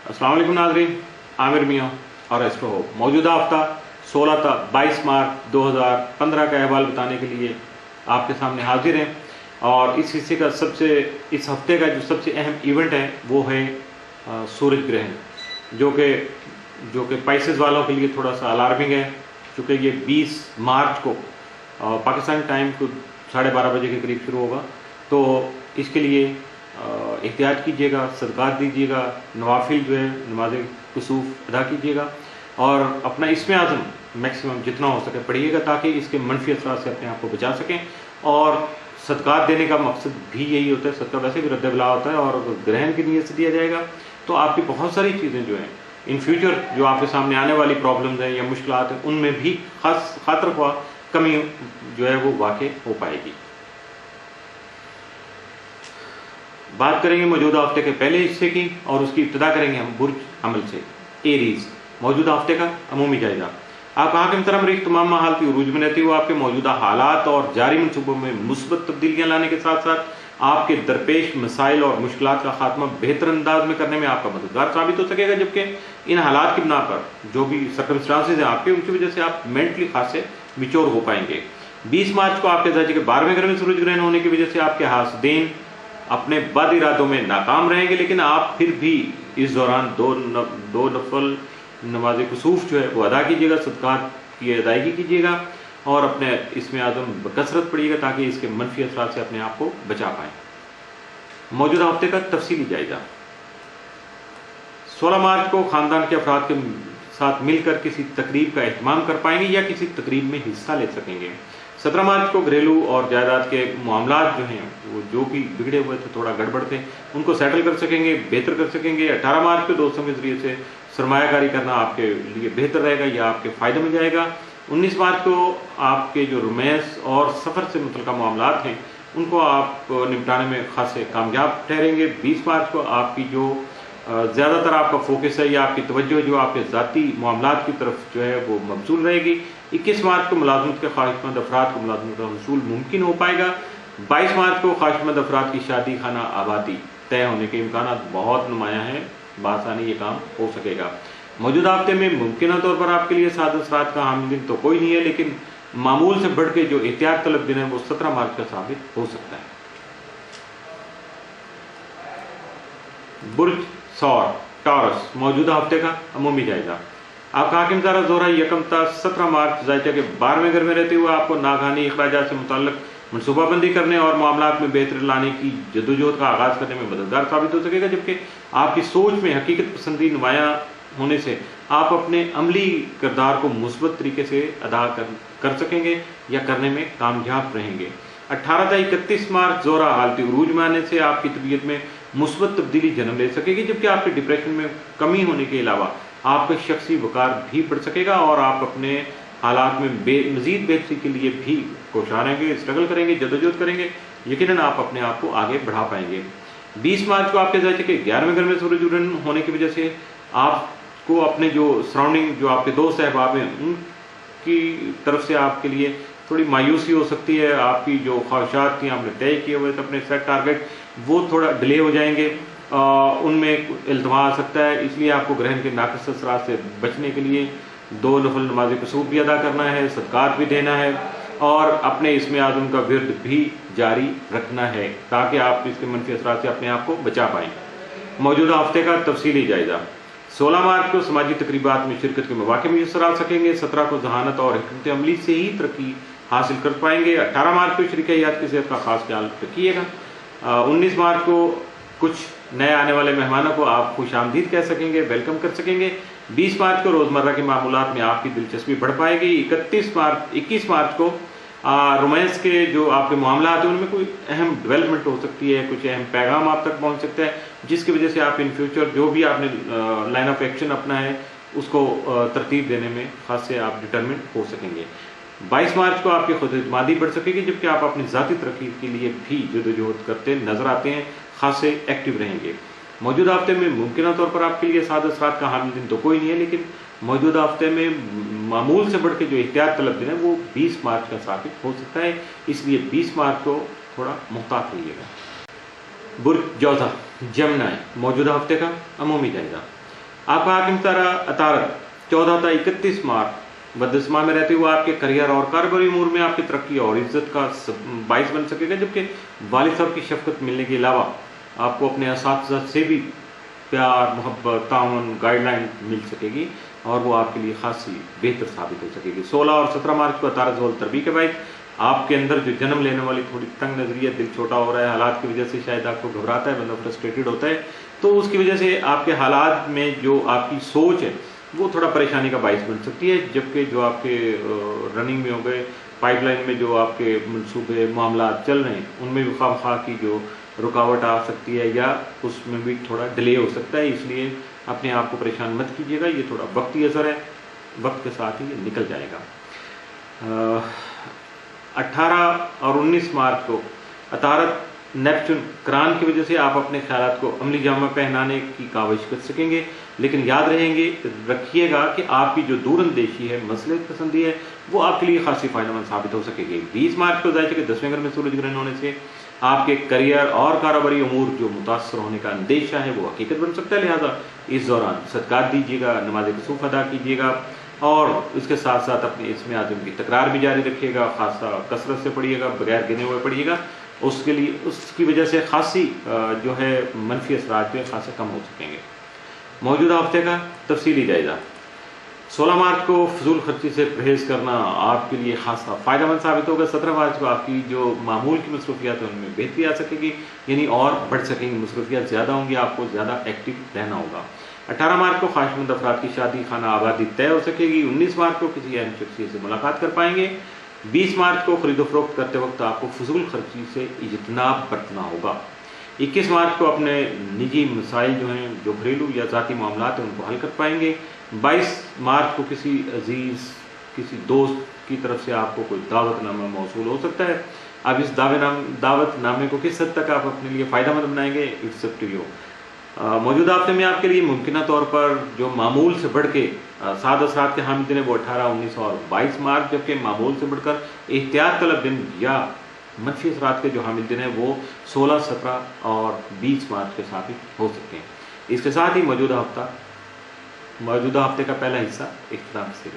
अस्सलाम वालेकुम नाज़रीन, आमिर मियाँ और एस्ट्रो होप मौजूदा हफ्ता 16 था 22 मार्च 2015 का अहवाल बताने के लिए आपके सामने हाजिर हैं। और इस हिस्से का इस हफ्ते का जो सबसे अहम इवेंट है वो है सूरज ग्रहण, जो कि पाइसेस वालों के लिए थोड़ा सा अलार्मिंग है, क्योंकि ये 20 मार्च को पाकिस्तानी टाइम को 12:30 बजे के करीब शुरू होगा। तो इसके लिए एहतियात कीजिएगा, सदक़ात दीजिएगा, नवाफिल जो है नमाज कुसूफ अदा कीजिएगा और अपना इसमें आज़म मैक्सिमम जितना हो सके पढ़िएगा, ताकि इसके मनफी असरात से अपने आप को बचा सकें। और सदक़ात देने का मकसद भी यही होता है, सदका वैसे भी रद्द बला होता है, और अगर ग्रहण की नीयत से दिया जाएगा तो आपकी बहुत सारी चीज़ें जो हैं इन फ्यूचर जो आपके सामने आने वाली प्रॉब्लम्स हैं या मुश्किलात हैं उनमें भी खातिर कमी जो है वो वाक़ई हो पाएगी। बात करेंगे मौजूदा हफ्ते के पहले हिस्से की और उसकी इब्तिदा करेंगे हम बुर्ज अमल से। एरीज मौजूदा हफ्ते का अमूमी जायजा। आप कहाँ के मुहतरम मरीज़ तमाम हालती उरूज में रहती हुआ आपके मौजूदा हालात और जारी मनसूबों में मुस्बत तब्दीलियाँ लाने के साथ साथ आपके दरपेश मसाइल और मुश्किलात का खात्मा बेहतर अंदाज में करने में आपका मददगार साबित हो सकेगा। जबकि इन हालात की बिना पर जो भी सर्कमस्टांसेज हैं आपके, उनकी वजह से आप मेंटली खासे मिच्योर हो पाएंगे। 20 मार्च को आपके दर्जे के 12वें घर में सूरज ग्रहण होने की वजह से आपके हासदीन अपने बद इरादों में नाकाम रहेंगे, लेकिन आप फिर भी इस दौरान दो नफल नमाज कुसूफ जो है वो अदा कीजिएगा, सदक़ात की अदायगी कीजिएगा और अपने इसमें आज़म बकसरत पड़िएगा, ताकि इसके मनफी असरात से अपने आप को बचा पाएँ। मौजूदा हफ्ते का तफसीली जायजा। 16 मार्च को ख़ानदान के अफराद के साथ मिलकर किसी तकरीब का एहतमाम कर पाएंगे या किसी तकरीब में हिस्सा ले सकेंगे। 17 मार्च को घरेलू और जायदाद के मामलात जो हैं वो जो भी बिगड़े हुए थे, थोड़ा गड़बड़ थे, उनको सेटल कर सकेंगे, बेहतर कर सकेंगे। 18 मार्च को दोस्तों के ज़रिए से सरमायाकारी करना आपके लिए बेहतर रहेगा या आपके फ़ायदे में जाएगा। 19 मार्च को आपके जो रोमांस और सफ़र से मुतल्लिक़ मामलात हैं उनको आप निपटाने में खासे कामयाब ठहरेंगे। 20 मार्च को आपकी जो ज़्यादातर आपका फोकस है या आपकी तवज्जो जो आपके ज़ाती मामलात की तरफ जो है वो मबसूल रहेगी। 21 मार्च को मुलाजमत के ख्वाहिशमंद अफराद को मुलाजमत का हसूल मुमकिन हो पाएगा। 22 मार्च को ख्वाहिशमंद अफराद की शादी खाना आबादी तय होने के इम्कान बहुत नुमायाँ हैं, बासानी ये काम हो सकेगा। मौजूदा हफ्ते में मुमकिन तौर पर आपके लिए साद असरात का हामिल दिन तो कोई नहीं है, लेकिन मामूल से बढ़ के जो एहतियात तलब दिन है वो 17 मार्च का साबित हो सकता है। बुर्ज सौर टॉरस मौजूदा हफ्ते का अमूमी जायजा। आपका हाकिम ज़ारा ज़ोहरा यकम ता 17 मार्च ज़ायचा के 12वें घर में रहते हुए आपको नागहानी अखराजात से मुताल्लिक़ मनसूबाबंदी करने और मामलात में बेहतरी लाने की जद्दोजहद का आगाज़ करने में मददगार साबित हो सकेगा। जबकि आपकी सोच में हकीकत पसंदी नुमायाँ होने से आप अपने अमली किरदार को मुस्बत तरीके से अदा कर सकेंगे या करने में कामयाब रहेंगे। 18 से 31 मार्च ज़ोहरा हालती उरूज में आने से आपकी तबीयत में मुस्बत तब्दीली जन्म ले सकेगी, जबकि आपके डिप्रेशन में कमी होने के अलावा आपका शख्सी वक़ार भी बढ़ सकेगा और आप अपने हालात में मज़ीद बेहतरी के लिए भी कोशिश रहेंगे, स्ट्रगल करेंगे, जदोजहद करेंगे। यकीनन आप अपने आप को आगे बढ़ा पाएंगे। 20 मार्च को आपके ज़ायचे के 11वें घर में सूरज ग्रहण होने की वजह से आपको अपने जो सराउंडिंग जो आपके दोस्त अहबाब हैं उनकी तरफ से आपके लिए थोड़ी मायूसी हो सकती है। आपकी जो ख्वाहिशात थी आपने तय किए हुए थे अपने सेट टारगेट, वो थोड़ा डिले हो जाएंगे, उनमें इल्तवा आ सकता है। इसलिए आपको ग्रहण के नाक़िस असरात से बचने के लिए 2 नफल नमाज कुसूफ भी अदा करना है, सदक़ात भी देना है और अपने इसमें आज़म का विर्द भी जारी रखना है, ताकि आप इसके मनफी असरात से अपने आप को बचा पाएँ। मौजूदा हफ्ते का तफसीली जायजा। 16 मार्च को समाजी तकरीबात में शिरकत के मौके में मैसर आ सकेंगे। 17 को जहानत और हिकमत अमली से ही तरक्की हासिल कर पाएंगे। 18 मार्च को शरीक हयात की सेहत का खास ख्याल रखिएगा। 19 मार्च को कुछ नए आने वाले मेहमानों को आप खुश आमदीद कह सकेंगे, वेलकम कर सकेंगे। 20 मार्च को रोज़मर्रा के मामूलात में आपकी दिलचस्पी बढ़ पाएगी। 21 मार्च को रोमांस के जो आपके मामलात हैं उनमें कोई अहम डेवलपमेंट हो सकती है, कुछ अहम पैगाम आप तक पहुंच सकता है, जिसकी वजह से आप इन फ्यूचर जो भी आपने लाइन ऑफ एक्शन अपना है उसको तरतीब देने में खास से आप डिटर्मिन हो सकेंगे। 22 मार्च को आपकी खुद एतमादी बढ़ सकेगी, जबकि आप अपनी ज़ाती तरक्की के लिए भी जदोजहद करते नजर आते हैं, खासे एक्टिव रहेंगे। मौजूदा हफ्ते में मुमकिन तौर पर आपके लिए साद असरात का हामिल दिन तो कोई नहीं है, लेकिन मौजूदा हफ्ते में मामूल से बढ़ के जो एहतियात तलब दिन है वो 20 मार्च का साबित हो सकता है। इसलिए 20 मार्च को थोड़ा मुहतात रहिएगा। बुर्ज जौज़ा जमना मौजूदा हफ्ते का अमूमी जायजा। आपका हाकिम तारा अतारत 14 था 31 मार्च बदस्मा में रहते हुए आपके करियर और कारोबारी उमूर में आपकी तरक्की और इज्जत का बाइस बन सकेगा, जबकि वालिद साहब की शफकत मिलने के अलावा आपको अपने असातिज़ा से भी प्यार, मोहब्बत, ताउन, गाइडलाइन मिल सकेगी और वो आपके लिए खासी बेहतर साबित हो सकेगी। 16 और 17 मार्च को अतारत ज़ोल तरबी के बाद आपके अंदर जो जन्म लेने वाली थोड़ी तंग नजरिया, दिल छोटा हो रहा है, हालात की वजह से शायद आपको घबराता है, बंदा फ्रस्ट्रेटेड होता है, तो उसकी वजह से आपके हालात में जो आपकी सोच है वो थोड़ा परेशानी का बाइस बन सकती है। जबकि जो आपके रनिंग में हो गए, पाइपलाइन में जो आपके मनसूबे मामला चल रहे हैं उनमें भी खामखा की जो रुकावट आ सकती है या उसमें भी थोड़ा डिले हो सकता है, इसलिए अपने आप को परेशान मत कीजिएगा। ये थोड़ा वक्ती असर है, वक्त के साथ ही ये निकल जाएगा। 18 और 19 मार्च को अतारत नेपच्यून करान की वजह से आप अपने ख्यालात को अमली जामा पहनाने की काविश कर सकेंगे, लेकिन याद रखिएगा कि आपकी जो दूरंदेशी है, मसलहत पसंदी है, वो आपके लिए खासी फायदेमंद साबित हो सकेगी। 20 मार्च को जायचे के 10वें घर में सूरज ग्रहण होने से आपके करियर और कारोबारी उमूर जो मुतासर होने का अंदेशा है वो हकीकत बन सकता है, लिहाजा इस दौरान सदकात दीजिएगा, नमाज कुसूफ अदा कीजिएगा और इसके साथ साथ अपने इसमें आज़म की तकरार भी जारी रखिएगा, खासा कसरत से पढ़िएगा, बगैर गिने हुए पढ़िएगा। उसके लिए उसकी वजह से खासी जो है मनफी असरात जो है खासे कम हो सकेंगे। मौजूदा हफ्ते का तफसीली जायजा। 16 मार्च को फजूल खर्ची से परहेज़ करना आपके लिए खासा फ़ायदेमंद साबित होगा। 17 मार्च को आपकी जो मामूल की मसरूफियात है उनमें बेहतरी आ सकेगी, यानी और बढ़ सकेंगी, मसरूफियात ज़्यादा होंगी, आपको ज़्यादा एक्टिव रहना होगा। 18 मार्च को ख्वाहिशमंद अफराद की शादी खाना आबादी तय हो सकेगी। 19 मार्च को किसी अहम शख्सियत से मुलाकात कर पाएंगे। 20 मार्च को खरीदो फरोख्त करते वक्त आपको फजूल खर्ची से इजतनाब बरतना होगा। 21 मार्च को अपने निजी मसाइल जो हैं, जो घरेलू या ज़ाती मामलात हैं, उनको हल कर पाएंगे। 22 मार्च को किसी अजीज़, किसी दोस्त की तरफ से आपको कोई दावतनामा मौसूल हो सकता है। अब इस दावतनामे को किस हद तक आप अपने लिए फ़ायदेमंद बनाएंगे, इट्स अप टू यू। मौजूदा हफ्ते में आपके लिए मुमकिन तौर पर जो मामूल से बढ़ के 7 असरात के हामिल दिन है वो 18, 19 और 22 मार्च, जबकि मामूल से बढ़कर एहतियात तलब दिन या मनफी असरात के जो हामिल दिन है वो 16, 17 और 20 मार्च के साबित हो सकते हैं। इसके साथ ही मौजूदा हफ्ते का पहला हिस्सा इख्तिताम से